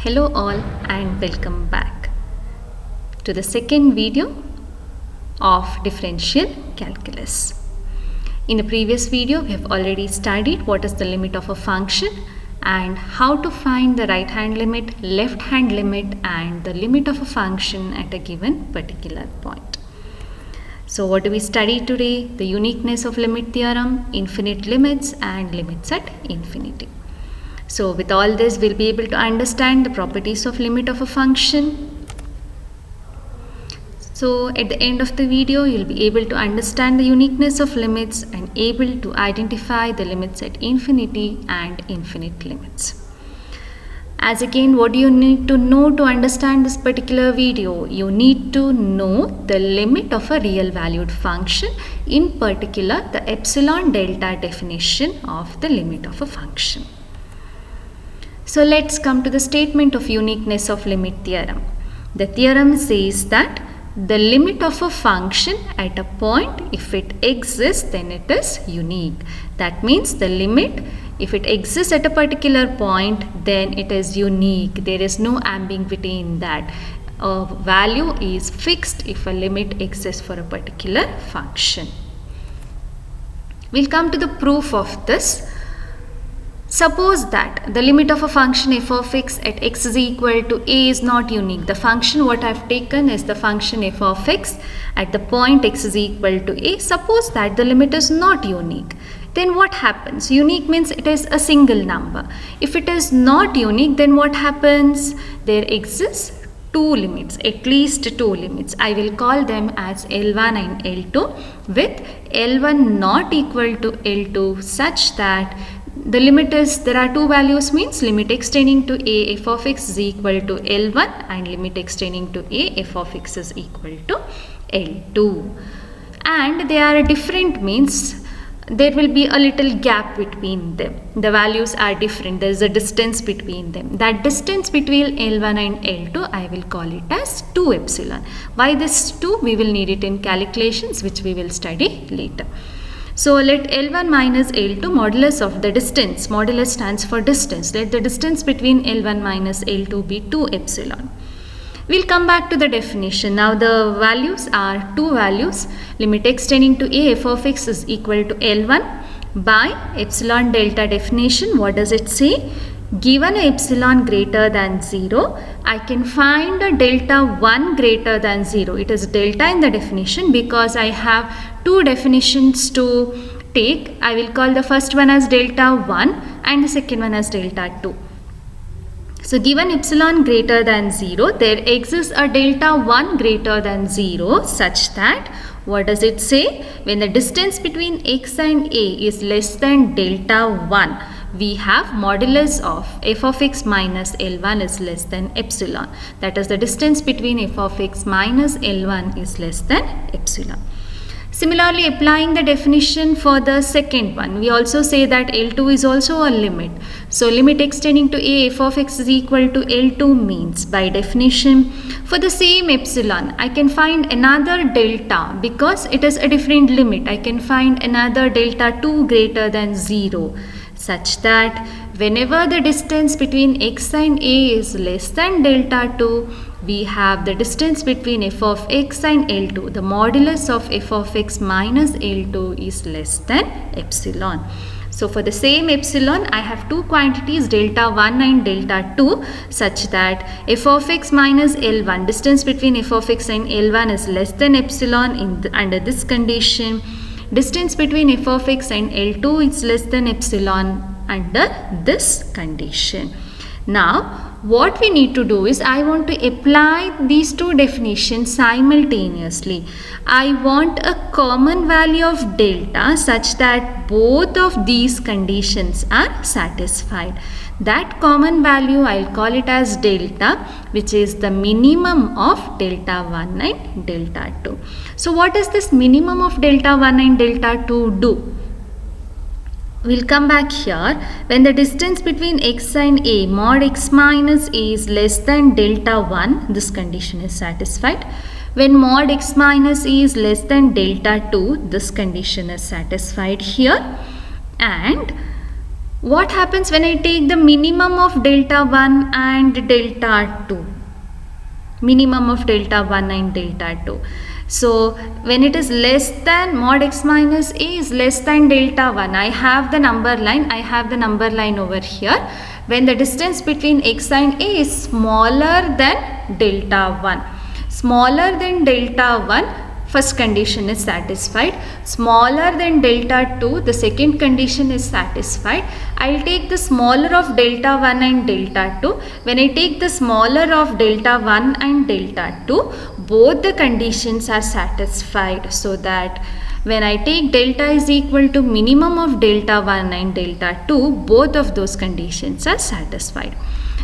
Hello all and welcome back to the second video of differential calculus. In the previous video we have already studied what is the limit of a function and how to find the right hand limit, left hand limit and the limit of a function at a given particular point. So what do we study today? The uniqueness of limit theorem, infinite limits and limits at infinity. So with all this, we'll be able to understand the properties of limit of a function. So at the end of the video, you'll be able to understand the uniqueness of limits and able to identify the limits at infinity and infinite limits. As again, what do you need to know to understand this particular video? You need to know the limit of a real valued function, in particular the epsilon delta definition of the limit of a function. So let's come to the statement of uniqueness of limit theorem. The theorem says that the limit of a function at a point, if it exists, then it is unique. That means the limit, if it exists at a particular point, then it is unique. There is no ambiguity in that. A value is fixed if a limit exists for a particular function. We'll come to the proof of this. Suppose that the limit of a function f of x at x is equal to a is not unique. The function what I have taken is the function f of x at the point x is equal to a. Suppose that the limit is not unique. Then what happens? Unique means it is a single number. If it is not unique, then what happens? There exists two limits, at least two limits. I will call them as L1 and L2, with L1 not equal to L2 such that the limit is, there are two values, means limit extending to a f of x is equal to L1 and limit extending to a f of x is equal to L2. And they are different, means there will be a little gap between them. The values are different. There is a distance between them. That distance between L1 and L2, I will call it as 2 epsilon. Why this 2? We will need it in calculations, which we will study later. So let L1 minus L2 modulus of the distance. Modulus stands for distance. Let the distance between L1 minus L2 be 2 epsilon. We'll come back to the definition. Now the values are two values. Limit extending to a f of x is equal to L1 by epsilon delta definition. What does it say? Given a epsilon greater than 0, I can find a delta 1 greater than 0. It is delta in the definition because I have two definitions to take. I will call the first one as delta 1 and the second one as delta 2. So given epsilon greater than 0, there exists a delta 1 greater than 0 such that, what does it say? When the distance between x and a is less than delta 1, we have modulus of f of x minus L1 is less than epsilon. That is, the distance between f of x minus L1 is less than epsilon. Similarly, applying the definition for the second one, we also say that L2 is also a limit. So limit extending to a f of x is equal to L2 means, by definition, for the same epsilon, I can find another delta because it is a different limit. I can find another delta 2 greater than 0 such that whenever the distance between x and a is less than delta 2, we have the distance between f of x and L2. The modulus of f of x minus L2 is less than epsilon. So for the same epsilon, I have two quantities, delta 1 and delta 2, such that f of x minus L1, distance between f of x and L1 is less than epsilon under this condition. Distance between f of x and L2 is less than epsilon under this condition. Now, what we need to do is, I want to apply these two definitions simultaneously. I want a common value of delta such that both of these conditions are satisfied. That common value, I'll call it as delta, which is the minimum of delta 1 and delta 2. So what does this minimum of delta 1 and delta 2 do? We'll come back here. When the distance between x and a, mod x minus a is less than delta 1, this condition is satisfied. When mod x minus a is less than delta 2, this condition is satisfied here. And What happens when I take the minimum of delta 1 and delta 2? Minimum of delta 1 and delta 2. So when it is less than mod x minus a is less than delta 1, I have the number line over here. When the distance between x and a is smaller than delta 1. Smaller than delta 1, first condition is satisfied. Smaller than delta 2, the second condition is satisfied. I will take the smaller of delta 1 and delta 2. When I take the smaller of delta 1 and delta 2, both the conditions are satisfied, so that when I take delta is equal to minimum of delta 1 and delta 2, both of those conditions are satisfied.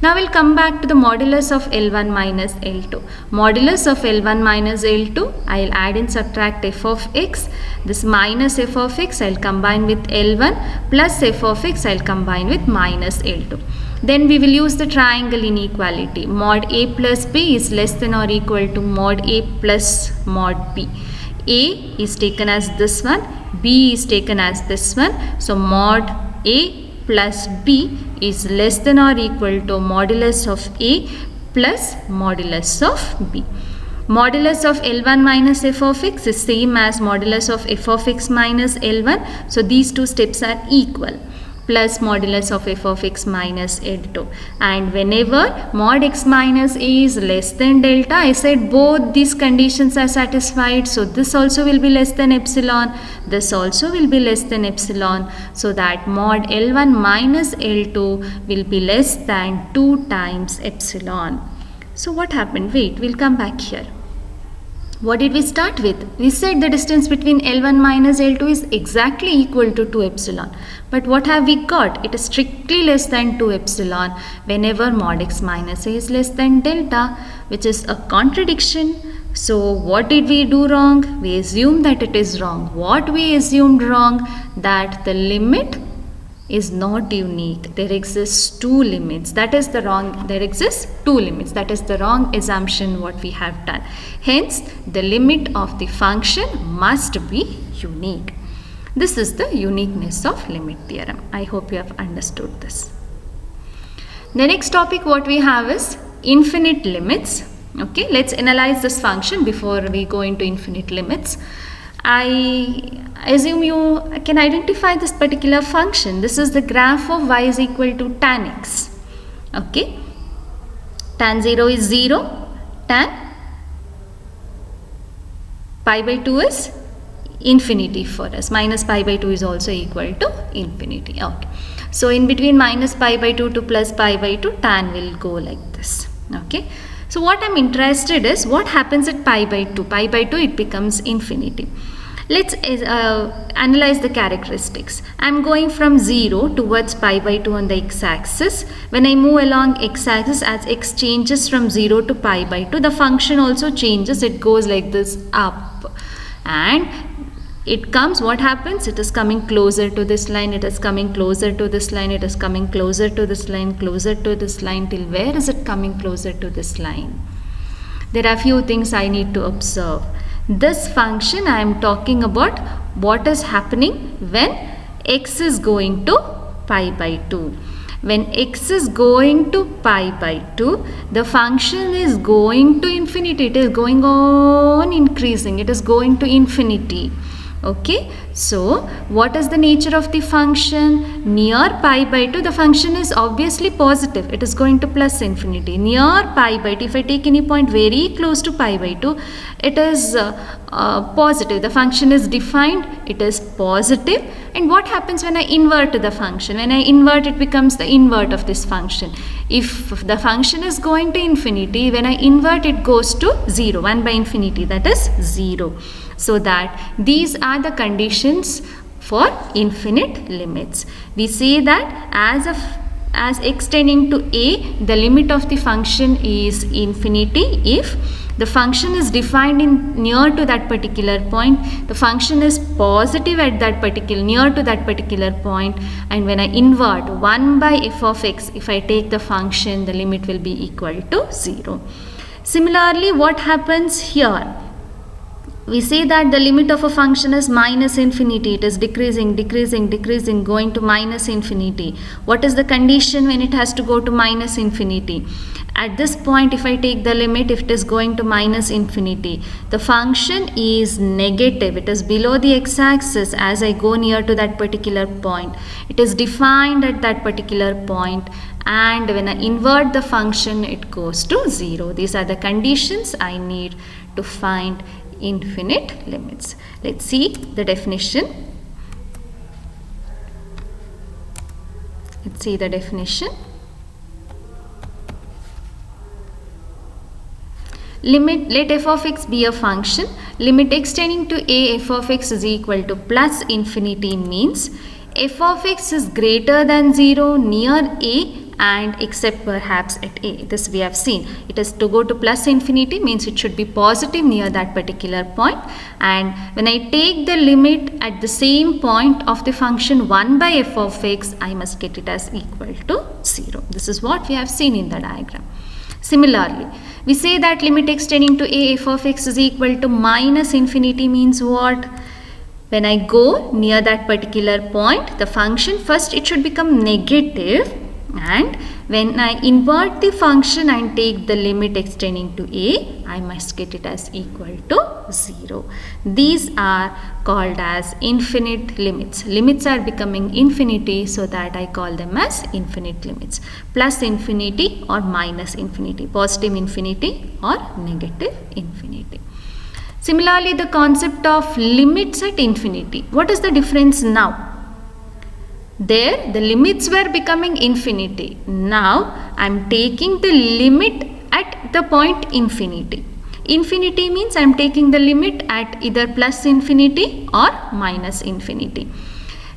Now we'll come back to the modulus of L1 minus L2. Modulus of L1 minus L2, I'll add and subtract f of x. This minus f of x I'll combine with L1 plus f of x I'll combine with minus L2. Then we will use the triangle inequality. Mod a plus b is less than or equal to mod a plus mod b. A is taken as this one, b is taken as this one. So mod a plus b is less than or equal to modulus of a plus modulus of b. Modulus of L1 minus f of x is same as modulus of f of x minus L1. So these two steps are equal. Plus modulus of f of x minus L2. And whenever mod x minus a is less than delta, I said both these conditions are satisfied. So this also will be less than epsilon. This also will be less than epsilon. So that mod L1 minus L2 will be less than 2 times epsilon. So what happened? Wait, we'll come back here. What did we start with? We said the distance between L1 minus L2 is exactly equal to 2 epsilon. But what have we got? It is strictly less than 2 epsilon whenever mod x minus a is less than delta, which is a contradiction. So what did we do wrong? We assumed that it is wrong. What we assumed wrong? That the limit is not unique. There exists two limits. That is the wrong. There exists two limits. That is the wrong assumption what we have done. Hence, the limit of the function must be unique. This is the uniqueness of limit theorem. I hope you have understood this. The next topic what we have is infinite limits. Okay, let's analyze this function before we go into infinite limits. I assume you can identify this particular function. This is the graph of y is equal to tan x. Okay, tan 0 is 0, tan pi by 2 is infinity for us. Minus pi by 2 is also equal to infinity. Okay, so in between minus pi by 2 to plus pi by 2, tan will go like this. Okay, so what I'm interested is what happens at pi by 2. Pi by 2 it becomes infinity. Let's analyze the characteristics. I'm going from 0 towards pi by 2 on the x-axis. When I move along x-axis, as x changes from 0 to pi by 2, the function also changes. It goes like this up. And it comes, what happens? It is coming closer to this line. It is coming closer to this line. It is coming closer to this line, closer to this line. Till where is it coming closer to this line? There are few things I need to observe. This function I am talking about what is happening when x is going to pi by 2. When x is going to pi by 2, the function is going to infinity. It is going on increasing. It is going to infinity. Okay, so what is the nature of the function? Near pi by 2, the function is obviously positive. It is going to plus infinity. Near pi by 2, if I take any point very close to pi by 2, it is positive. The function is defined. It is positive. And what happens when I invert the function? When I invert, it becomes the invert of this function. If the function is going to infinity, when I invert, it goes to 0. 1 by infinity, that is 0. So that these are the conditions for infinite limits. We say that as x tending to a, the limit of the function is infinity if the function is defined in near to that particular point, the function is positive at that particular near to that particular point, and when I invert 1 by f of x, if I take the function, the limit will be equal to 0. Similarly, what happens here? we say that the limit of a function is minus infinity. It is decreasing, decreasing, decreasing, going to minus infinity. What is the condition when it has to go to minus infinity? At this point, if I take the limit, if it is going to minus infinity, the function is negative. It is below the x-axis as I go near to that particular point. It is defined at that particular point, and when I invert the function, it goes to 0. These are the conditions I need to find infinite limits. Let's see the definition. Let's see the definition. Limit, let f of x be a function. Limit x tending to a f of x is equal to plus infinity means f of x is greater than 0 near a and except perhaps at a. This we have seen. It is to go to plus infinity means it should be positive near that particular point, and when I take the limit at the same point of the function 1 by f of x, I must get it as equal to 0. This is what we have seen in the diagram. Similarly, we say that limit x tending to a f of x is equal to minus infinity means what? When I go near that particular point, the function first it should become negative, and when I invert the function and take the limit x tending to a, I must get it as equal to 0. These are called as infinite limits. Limits are becoming infinity, so that I call them as infinite limits. Plus infinity or minus infinity, positive infinity or negative infinity. Similarly, the concept of limits at infinity. What is the difference now? There the limits were becoming infinity. Now I am taking the limit at the point infinity. Infinity means I am taking the limit at either plus infinity or minus infinity.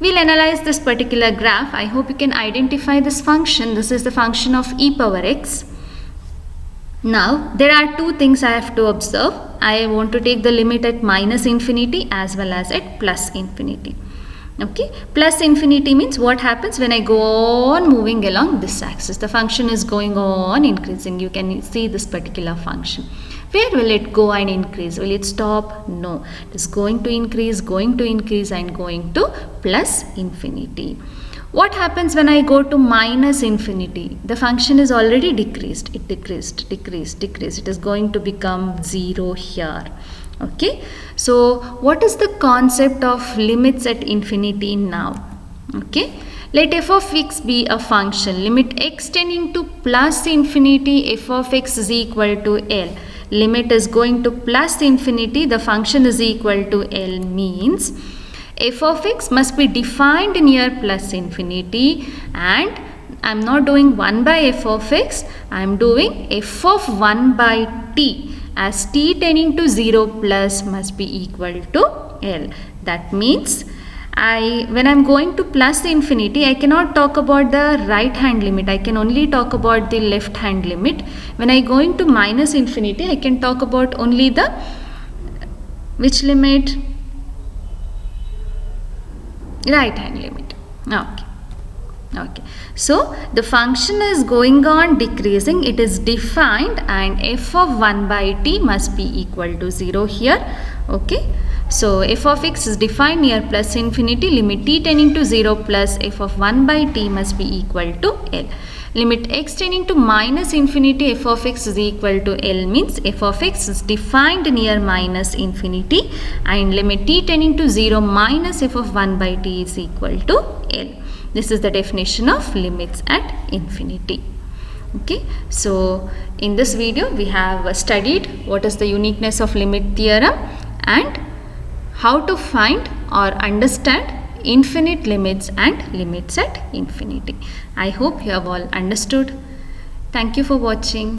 We'll analyze this particular graph. I hope you can identify this function. This is the function of e power x. Now there are two things I have to observe. I want to take the limit at minus infinity as well as at plus infinity. Okay, plus infinity means what happens when I go on moving along this axis. The function is going on increasing. You can see this particular function. Where will it go and increase? Will it stop? No. It is going to increase and going to plus infinity. What happens when I go to minus infinity? The function is already decreased. It decreased. It is going to become 0 here. Okay, so what is the concept of limits at infinity now? Okay, let f of x be a function. Limit x tending to plus infinity, f of x is equal to L. Limit is going to plus infinity, the function is equal to L means f of x must be defined near plus infinity, and I am not doing 1 by f of x, I am doing f of 1 by t, as t tending to 0 plus must be equal to L. That means when I am going to plus infinity, I cannot talk about the right hand limit. I can only talk about the left hand limit. When I go into minus infinity, I can talk about only the which limit? Right hand limit. Okay, so the function is going on decreasing. It is defined, and f of 1 by t must be equal to 0 here. Okay, so f of x is defined near plus infinity. Limit t tending to 0 plus f of 1 by t must be equal to L. Limit x tending to minus infinity, f of x is equal to L means f of x is defined near minus infinity, and limit t tending to 0 minus f of 1 by t is equal to L. This is the definition of limits at infinity. Okay, so in this video we have studied what is the uniqueness of limit theorem and how to find or understand infinite limits and limits at infinity. I hope you have all understood. Thank you for watching.